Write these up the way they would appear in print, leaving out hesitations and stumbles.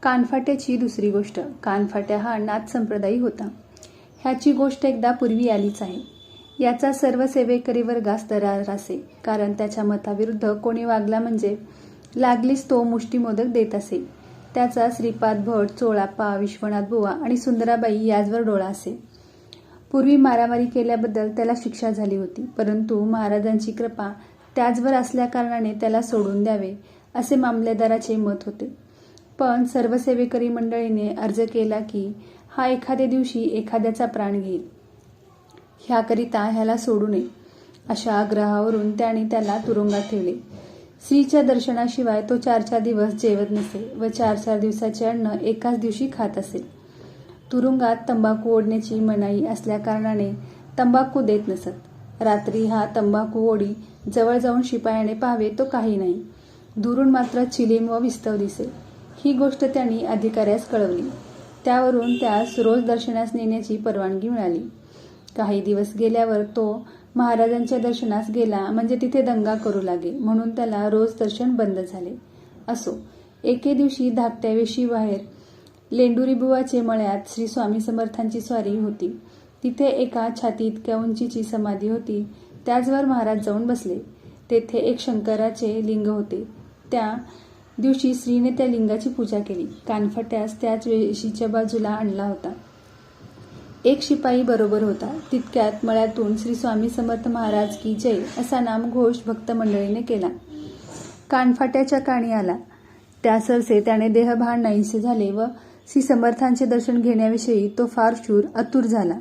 कानफाट्याची दुसरी गोष्ट. कानफाट्या हा नाथ संप्रदायी होता. ह्याची गोष्ट एकदा पूर्वी आलीच आहे. याचा सर्व सेवेकरी वर्गास दरार असे, कारण त्याच्या मताविरुद्ध कोणी वागला म्हणजे लागलीच तो मुष्टिमोदक देत असे. त्याचा श्रीपाद भट, चोळाप्पा, विश्वनाथ बुवा आणि सुंदराबाई याचवर डोळा असे. पूर्वी मारामारी केल्याबद्दल त्याला शिक्षा झाली होती, परंतु महाराजांची कृपा त्याचवर असल्याकारणाने त्याला सोडून द्यावे असे मामलेदाराचे मत होते. पण सर्व सेवेकरी मंडळीने अर्ज केला की हा एखाद्या दिवशी एखाद्याचा प्राण घेईल, ह्याकरिता ह्याला सोडू नये. अशा आग्रहावरून त्याने त्याला तुरुंगात ठेवले. श्रीच्या दर्शनाशिवाय तो 4-4 दिवस जेवत नसे व 4-4 दिवसाचे अन्न एकाच दिवशी खात असे. तुरुंगात तंबाखू ओढण्याची मनाई असल्याकारणाने तंबाखू देत नसत. रात्री हा तंबाखू ओढी जवळ जाऊन शिपायाने पाहावे तो काही नाही, दुरून मात्र चिलीम व विस्तव दिसे. ही गोष्ट त्यांनी अधिकाऱ्यास कळवली. त्यावरून त्यास रोज दर्शनास नेण्याची परवानगी मिळाली. काही दिवस गेल्यावर तो महाराजांच्या दर्शनास गेला म्हणजे तिथे दंगा करू लागे, म्हणून त्याला रोज दर्शन बंद झाले. असो, एके दिवशी धाकट्या वेशीबाहेर लेंडुरीबुवाचे मळ्यात श्री स्वामी समर्थांची स्वारी होती. तिथे एका छाती इतक्या उंचीची समाधी होती. त्याचवर महाराज जाऊन बसले. तेथे एक शंकराचे लिंग होते. त्या दिवशी श्रीने त्या लिंगाची पूजा केली. कानफट्यास त्याच वेशीच्या बाजूला आणला होता. एक शिपाई बरोबर होता. तितक्यात मळ्यातून श्री स्वामी समर्थ महाराज की जय असा नामघोष भक्त मंडळीने केला. कानफाट्याच्या कानी आला. त्या सरसे त्याने देहभान नाहीसे झाले व श्री समर्थांचे दर्शन घेण्याविषयी तो फार शूर आतुर झाला.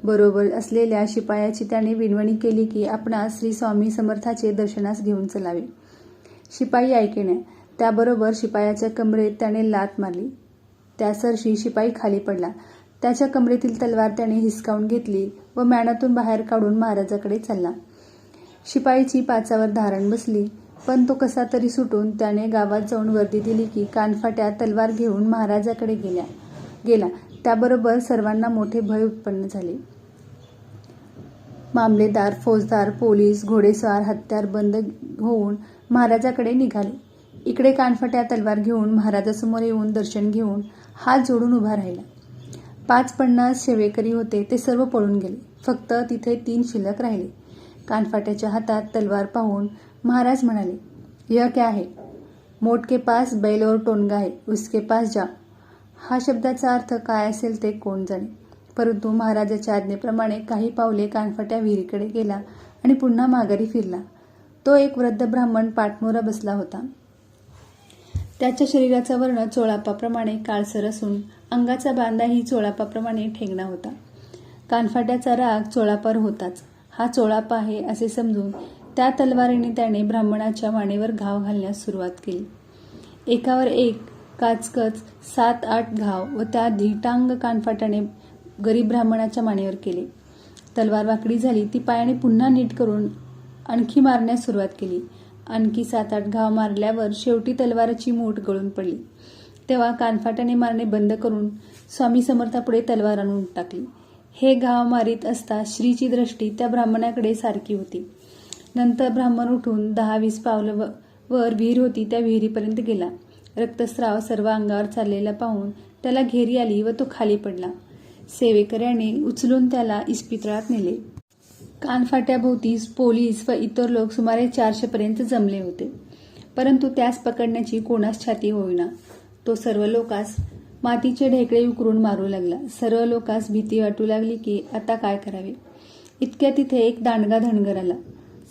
बरोबर असलेल्या शिपायाची त्याने विनवणी केली की आपणास श्री स्वामी समर्थाचे दर्शनास घेऊन चलावे. शिपाई ऐकेना. त्याबरोबर शिपायाच्या कमरेत त्याने लाथ मारली. त्या सरशी शिपाई खाली पडला. त्याच्या कमरेतील तलवार त्याने हिसकावून घेतली व म्याणातून बाहेर काढून महाराजाकडे चालला. शिपाईची पाचावर धारण बसली, पण तो कसा तरी सुटून त्याने गावात जाऊन वर्दी दिली की कानफाट्या तलवार घेऊन महाराजाकडे गेला. त्याबरोबर सर्वांना मोठे भय उत्पन्न झाले. मामलेदार, फौजदार, पोलीस, घोडेस्वार हत्यार बंद होऊन महाराजाकडे निघाले. इकडे कानफाट्या तलवार घेऊन महाराजासमोर येऊन दर्शन घेऊन हात जोडून उभा राहिला. 50 सेवेकरी होते, ते सर्व पळून गेले. फक्त तिथे 3 शिल्लक राहिले. कानफाट्याच्या हातात तलवार पाहून महाराज म्हणाले, यह क्या है? मोट के पास बैल और टोनगा है, उसके पास जा. हा शब्दाचा अर्थ काय असेल ते कोण जाणे. परंतु महाराजाच्या आज्ञेप्रमाणे काही पावले कानफाट्या विहिरीकडे गेला आणि पुन्हा माघारी फिरला. तो एक वृद्ध ब्राह्मण पाठमोरा बसला होता. त्याच्या शरीराचा वर्ण चोळापाप्रमाणे काळसर असून अंगाचा बांधाही चोळापाप्रमाणे ठेंगणा होता. कानफाट्याचा राग चोळापार होताच. हा चोळापा आहे असे समजून त्या तलवारीने त्याने ब्राह्मणाच्या मानेवर घाव घालण्यास सुरुवात केली. एकावर एक काचकच 7-8 घाव व त्या धिटांग कानफाट्याने गरीब ब्राह्मणाच्या मानेवर केले. तलवार वाकडी झाली. ती पायाने पुन्हा नीट करून आणखी मारण्यास सुरुवात केली. आणखी 7-8 घाव मारल्यावर शेवटी तलवाराची मूठ गळून पडली. तेव्हा कानफाट्याने मारणे बंद करून स्वामी समर्थापुढे तलवार आणून टाकली. हे घाव मारीत असता श्रीची दृष्टी त्या ब्राह्मणाकडे सारखी होती. नंतर ब्राह्मण उठून 10-20 पावलं वर विहीर होती, त्या विहिरीपर्यंत गेला. रक्तस्राव सर्व अंगावर चाललेला पाहून त्याला घेरी आली व तो खाली पडला. सेवेकऱ्याने उचलून त्याला इस्पितळात नेले. कानफाट्याभोवती पोलीस व इतर लोक सुमारे 400 पर्यंत जमले होते, परंतु त्यास पकडण्याची कोणास छाती होईना. तो सर्व लोकांस मातीचे ढेकळे उकरून मारू लागला. सर्व लोकांस भीती वाटू लागली की आता काय करावे. इतक्या तिथे एक दांडगा धनगर आला.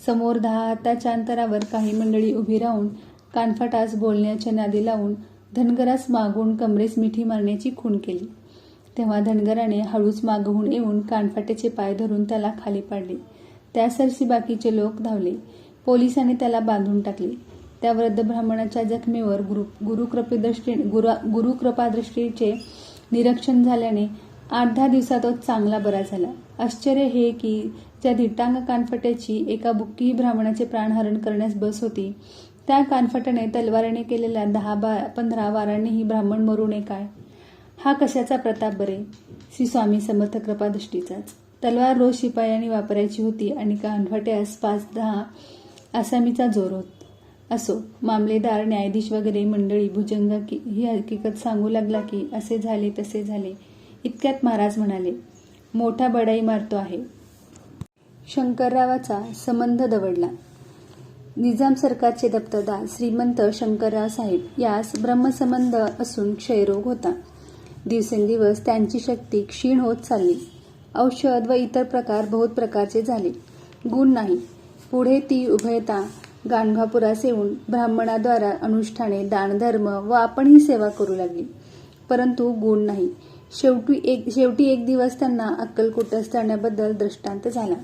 समोर 10 हाताच्या अंतरावर काही मंडळी उभी राहून कानफाटास बोलण्याच्या नादी लावून धनगरास मागून कमरेस मिठी मारण्याची खूण केली. तेव्हा धनगराने हळूच मागहून येऊन कानफाट्याचे पाय धरून त्याला खाली पाडले. त्यासरशी बाकीचे लोक धावले. पोलिसांनी त्याला बांधून टाकले. त्या वृद्ध ब्राह्मणाच्या जखमेवर गुरुकृपादृष्टीचे निरीक्षण झाल्याने 8-10 दिवसातच चांगला बरा झाला. आश्चर्य हे की ज्या धिटांग कानफाट्याची एका बुक्की ब्राह्मणाचे प्राणहरण करण्यास बस होती, त्या कानफाट्याने तलवारीने केलेल्या 10-15 वारांनीही ब्राह्मण मरू नये काय? हा कशाचा प्रताप बरे? श्री स्वामी समर्थ कृपादृष्टीचाच. तलवार रोज शिपायांनी वापरायची होती आणि कानफाट्यास 5-10 आसामीचा जोर होत. असो, मामलेदार, न्यायाधीश वगैरे मंडळी भुजंग ही हकीकत सांगू लागला की असे झाले तसे झाले. इतक्यात महाराज म्हणाले, मोठा बडाई मारतो आहे. शंकररावाचा संबंध दवडला. निजाम सरकारचे दप्तरदार श्रीमंत शंकरराव साहेब यास ब्रह्मसंबंध असून क्षयरोग होता. दिवसेंदिवस त्यांची शक्ती क्षीण होत चालली. औषध व इतर प्रकार बहुत प्रकारचे झाले. गुण नाही. पुढे ती उभयता गाणगापुरास येऊन ब्राह्मणाद्वारा अनुष्ठाने, दानधर्म व आपणही सेवा करू लागली. परंतु गुण नाही. शेवटी एक दिवस त्यांना अक्कलकोटस जाण्याबद्दल दृष्टांत झाला.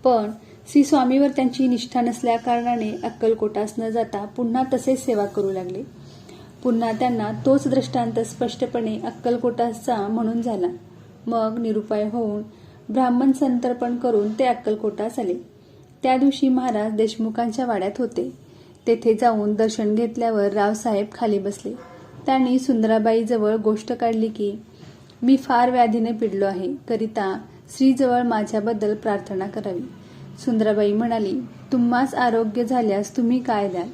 पण श्री स्वामीवर त्यांची निष्ठा नसल्या कारणाने अक्कलकोटास न जाता पुन्हा तसेच सेवा करू लागले. पुन्हा त्यांना तोच दृष्टांत स्पष्टपणे अक्कलकोटासचा म्हणून झाला. मग निरुपाय होऊन ब्राह्मण संतर्पण करून ते अक्कलकोटास आले. त्या दिवशी महाराज देशमुखांच्या वाड्यात होते. तेथे जाऊन दर्शन घेतल्यावर रावसाहेब खाली बसले. त्यांनी सुंदराबाईजवळ गोष्ट काढली की मी फार व्याधीने पिडलो आहे, करिता श्रीजवळ माझ्याबद्दल प्रार्थना करावी. सुंदराबाई म्हणाली, तुम्हास आरोग्य झाल्यास तुम्ही काय द्याल?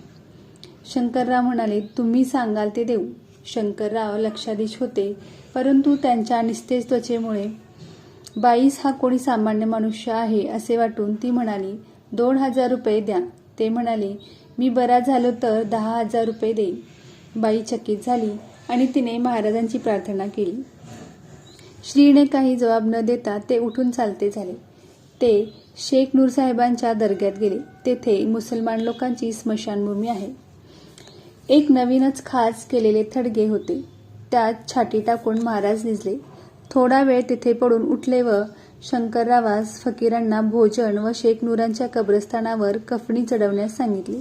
शंकरराव म्हणाले, तुम्ही सांगाल ते देऊ. शंकरराव लक्षाधीश होते, परंतु त्यांच्या निस्तेज त्वचेमुळे बाईस हा कोणी सामान्य मनुष्य आहे असे वाटून ती म्हणाली, 2000 रुपये द्या. ते म्हणाले, मी बरा झालो तर 10,000 रुपये देईन. बाई चकित झाली आणि तिने महाराजांची प्रार्थना केली. श्रीने काही जबाब न देता ते उठून चालते झाले. ते शेख नूरसाहेबांच्या दर्ग्यात गेले. तेथे मुसलमान लोकांची स्मशानभूमी आहे. एक नवीनच खास केलेले थडगे होते. त्यात छाटी टाकून महाराज निजले. थोडा वेळ तिथे पडून उठले व शंकररावास फकीरांना भोजन व शेख नूरांच्या कब्रस्थानावर कफनी चढवण्यास सांगितले.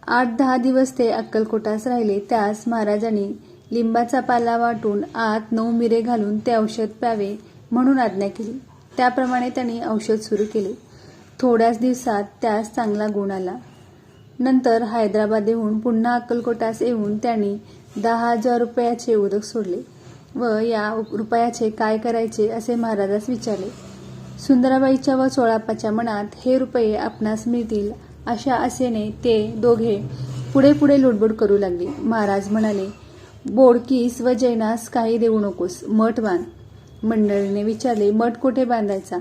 8-10 दिवस ते अक्कलकोटास राहिले. त्यास महाराजांनी लिंबाचा पाला वाटून आत 9 मिरे घालून ते औषध प्यावे म्हणून आज्ञा केली. त्याप्रमाणे त्यांनी औषध सुरू केले. थोड्याच दिवसात त्यास चांगला गुण आला. नंतर हैदराबादेहून पुन्हा अक्कलकोटास येऊन त्यांनी 10,000 रुपयाचे उदक सोडले व या रुपयाचे काय करायचे असे महाराजास विचारले. सुंदराबाईच्या व चोळाप्पाच्या मनात हे रुपये आपणास मिळतील अशा आशेने ते दोघे पुढे पुढे लुडबुड करू लागले. महाराज म्हणाले, बोडकीस व जैनास काही देऊ नकोस, मठ बांध. मंडळीने विचारले, मठ कुठे बांधायचा?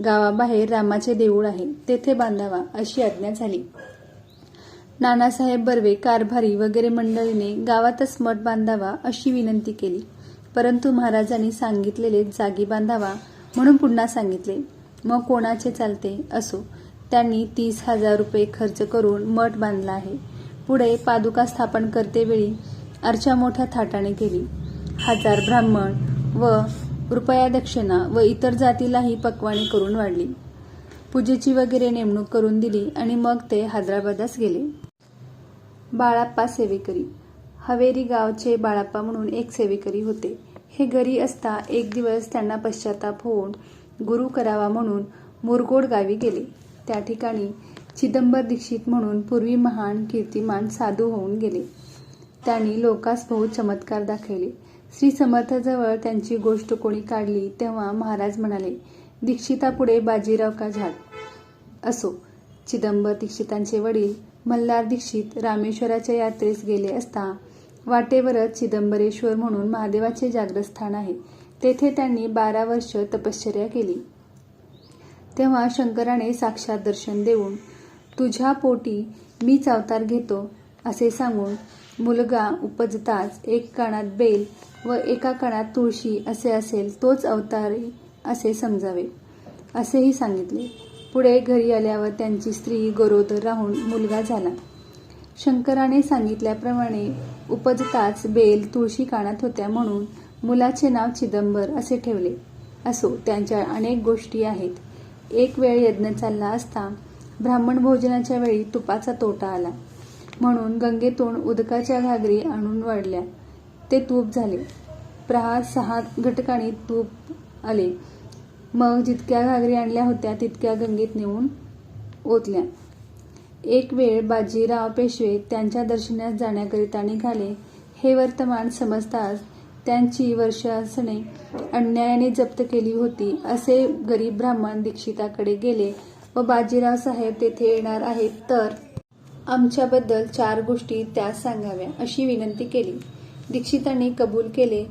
गावाबाहेर रामाचे देऊळ आहे, तेथे बांधावा अशी आज्ञा झाली. नानासाहेब बर्वे, कारभारी वगैरे मंडळीने गावातच मठ बांधावा अशी विनंती केली. परंतु महाराजांनी सांगितलेले जागी बांधावा म्हणून पुन्हा सांगितले. मग कोणाचे चालते असो, त्यांनी 30,000 रुपये खर्च करून मठ बांधला आहे. पुढे पादुका स्थापन करतेवेळी अर्चा मोठ्या थाटाने केली. 1000 ब्राह्मण व रुपया दक्षिणा व इतर जातीलाही पक्वाने करून वाढली. पूजेची वगैरे नेमणूक करून दिली आणि मग ते हैदराबादास गेले. बाळाप्पा सेवेकरी. हवेरी गावचे बाळाप्पा म्हणून एक सेवेकरी होते. हे घरी असता एक दिवस त्यांना पश्चाताप होऊन गुरु करावा म्हणून मुरगोड गावी गेले. त्या ठिकाणी चिदंबर दीक्षित म्हणून पूर्वी महान कीर्तिमान साधू होऊन गेले. त्यांनी लोकास बहुत चमत्कार दाखवले. श्री समर्थजवळ त्यांची गोष्ट कोणी काढली तेव्हा महाराज म्हणाले, दीक्षितापुढे बाजीराव का झाड. असो, चिदंबर दीक्षितांचे वडील मल्हार दीक्षित रामेश्वराच्या यात्रेस गेले असता वाटेवरच चिदंबरेश्वर म्हणून महादेवाचे जागृतस्थान आहे. तेथे त्यांनी 12 वर्ष तपश्चर्या केली. तेव्हा शंकराने साक्षात दर्शन देऊन तुझ्या पोटी मीच अवतार घेतो असे सांगून मुलगा उपजताच एक कानात बेल व एका कानात तुळशी असे असेल तोच अवतारी असे समजावे असेही सांगितले. पुढे घरी आल्यावर त्यांची स्त्री गरोदर राहून मुलगा झाला. शंकराने सांगितल्याप्रमाणे उपजताच बेल तुळशी कानात होत्या म्हणून मुलाचे नाव चिदंबर असे ठेवले. असो, त्यांच्या अनेक गोष्टी आहेत. एक वेळ यज्ञ चालला असता ब्राह्मण भोजनाच्या वेळी तुपाचा तोटा आला म्हणून गंगेतून उदकाच्या घागरी आणून वाढल्या. ते तूप झाले. प्रहार 6 घटकांनी तूप आले. मग जितक्या घागरी आणल्या होत्या तितक्या गंगेत नेऊन ओतल्या. एक वेळ बाजीराव पेशवे त्यांच्या दर्शनास जाण्याकरिता निघाले. हे वर्तमान समजताच त्यांची वर्षासने अन्यायाने जप्त केली होती असे गरीब ब्राह्मण दीक्षिताकडे गेले व बाजीराव साहेब तेथे येणार आहेत तर आमच्याबद्दल 4 गोष्टी त्यास सांगाव्या अशी विनंती केली. दीक्षितांनी कबूल केले.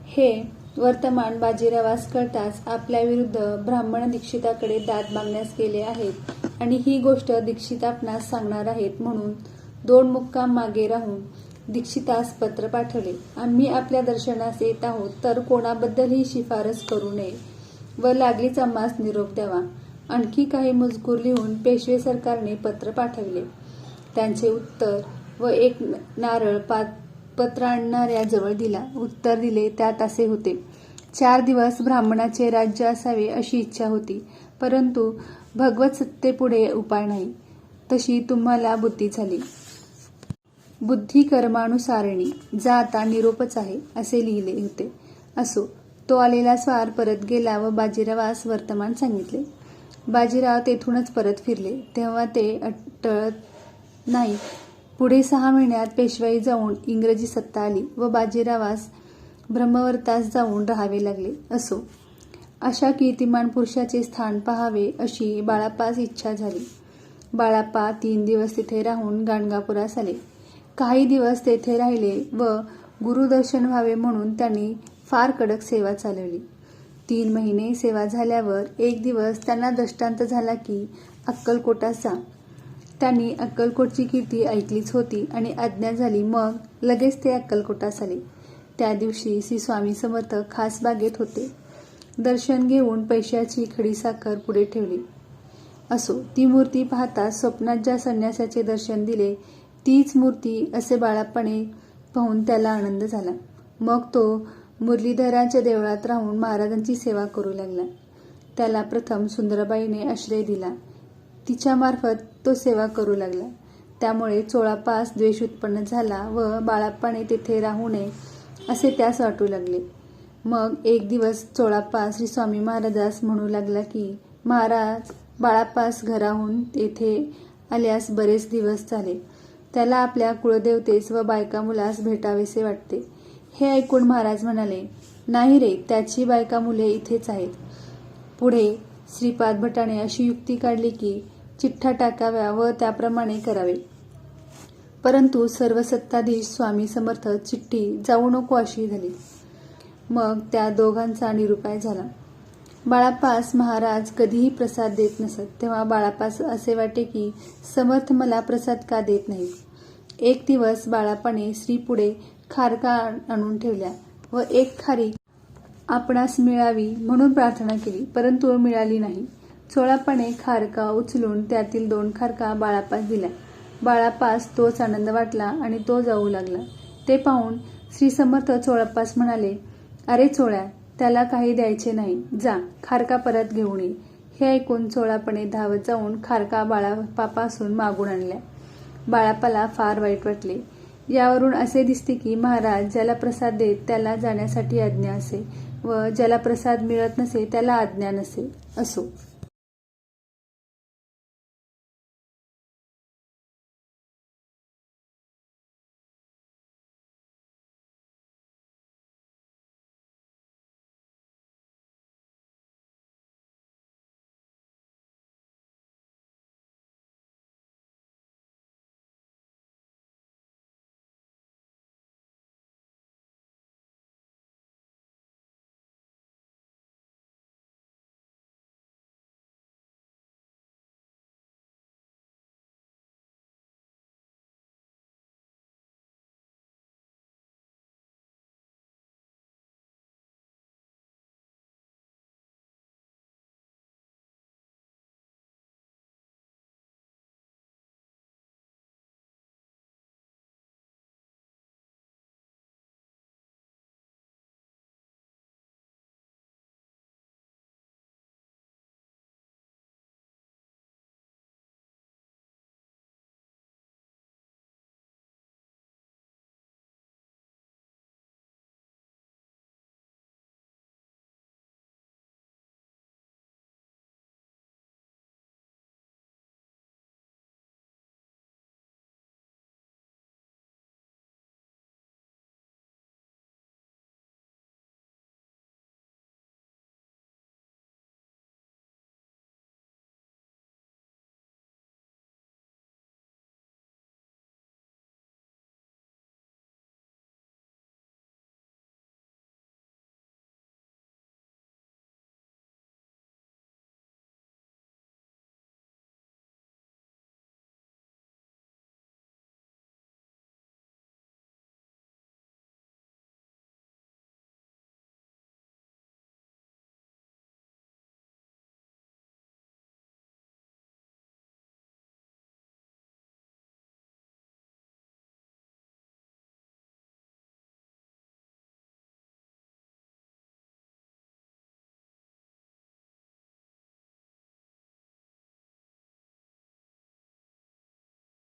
हे वर्तमान बाजीरावास कळताच आपल्याविरुद्ध ब्राह्मण दीक्षिताकडे दाद मागण्यास गेले आहेत आणि ही गोष्ट दीक्षित आपणास सांगणार आहेत म्हणून 2 मुक्काम मागे राहून दीक्षितास पत्र पाठवले. आम्ही आपल्या दर्शनास येत आहोत तर कोणाबद्दलही शिफारस करू नये व लागलीच आम्हास निरोप द्यावा. आणखी काही मजकूर लिहून पेशवे सरकारने पत्र पाठविले. त्यांचे उत्तर व एक नारळ पत्र आणणाऱ्याजवळ दिला. उत्तर दिले त्यात असे होते: 4 दिवस ब्राह्मणाचे राज्य असावे अशी इच्छा होती, परंतु भगवत सत्तेपुढे उपाय नाही. तशी तुम्हाला बुद्धी झाली. बुद्धी कर्मानुसारिणी. जा आता निरोपच आहे असे लिहिले होते. असो. तो आलेला स्वार परत गेला व बाजीरावास वर्तमान सांगितले. बाजीराव तेथूनच परत फिरले तेव्हा ते टळत नाही. पुढे 6 महिन्यात पेशवाई जाऊन इंग्रजी सत्ता आली व बाजीरावास ब्रह्मवर्तास जाऊन राहावे लागले. असो. अशा कीर्तिमान पुरुषाचे स्थान पाहावे अशी बाळाप्पास इच्छा झाली. बाळाप्पा 3 दिवस तिथे राहून गाणगापुरास आले. काही दिवस तेथे राहिले व गुरुदर्शन व्हावे म्हणून त्यांनी फार कडक सेवा चालवली. 3 महिने सेवा झाल्यावर एक दिवस त्यांना दृष्टांत झाला की अक्कलकोटास जा. त्यांनी अक्कलकोटची कीर्ती ऐकलीच होती आणि आज्ञा झाली. मग लगेच ते अक्कलकोटास आले. त्या दिवशी श्री स्वामी समर्थ खास बागेत होते. दर्शन घेऊन पैशाची खडीसाखर पुढे ठेवली. असो. ती मूर्ती पाहता स्वप्नात ज्या संन्यासाचे दर्शन दिले तीच मूर्ती असे बाळाप्पाने पाहून त्याला आनंद झाला. मग तो मुरलीधराच्या देवळात राहून महाराजांची सेवा करू लागला. त्याला प्रथम सुंदराबाईने आश्रय दिला. तिच्यामार्फत तो सेवा करू लागला. त्यामुळे चोळाप्पास द्वेष उत्पन्न झाला व बाळाप्पाने तेथे राहू नये असे त्यास वाटू लागले. मग एक दिवस चोळाप्पा श्री स्वामी महाराजास म्हणू लागला की महाराज, बाळाप्पास घराहून येथे आल्यास बरेच दिवस झाले. त्याला आपल्या कुळदेवतेस व बायका मुलास भेटावेसे वाटते. हे ऐकून महाराज म्हणाले, नाही रे, त्याची बायका मुले इथेच आहेत. पुढे श्रीपाद भटाने अशी युक्ती काढली की चिठ्ठ्या टाकाव्या व त्याप्रमाणे करावे. परंतु सर्वसत्ताधीश स्वामी समर्थ चिठ्ठी जाऊ नको अशी झाली. मग त्या दोघांचा निरुपाय झाला. बाळाप्पास महाराज कधीही प्रसाद देत नसत. तेव्हा बाळाप्पास असे वाटे की समर्थ मला प्रसाद का देत नाही. एक दिवस बाळाप्पाने श्रीपुढे खारका आणून ठेवल्या व एक खारीक आपणास मिळावी म्हणून प्रार्थना केली, परंतु मिळाली नाही. चोळाप्पाने खारका उचलून त्यातील 2 खारका बाळाप्पास दिल्या. बाळाप्पास तोच आनंद वाटला आणि तो जाऊ लागला. ते पाहून श्री समर्थ चोळाप्पास म्हणाले, अरे चोळ्या, त्याला काही द्यायचे नाही, जा खारका परत घेऊन ये. हे ऐकून चोळाप्पाने धावत जाऊन खारका बाळाप्पापासून मागून आणल्या. बाळाप्पाला फार वाईट वाटले. यावरून असे दिसते की महाराज ज्याला प्रसाद देत त्याला जाण्यासाठी आज्ञा असे व ज्याला प्रसाद मिळत नसे त्याला आज्ञा नसे. असो.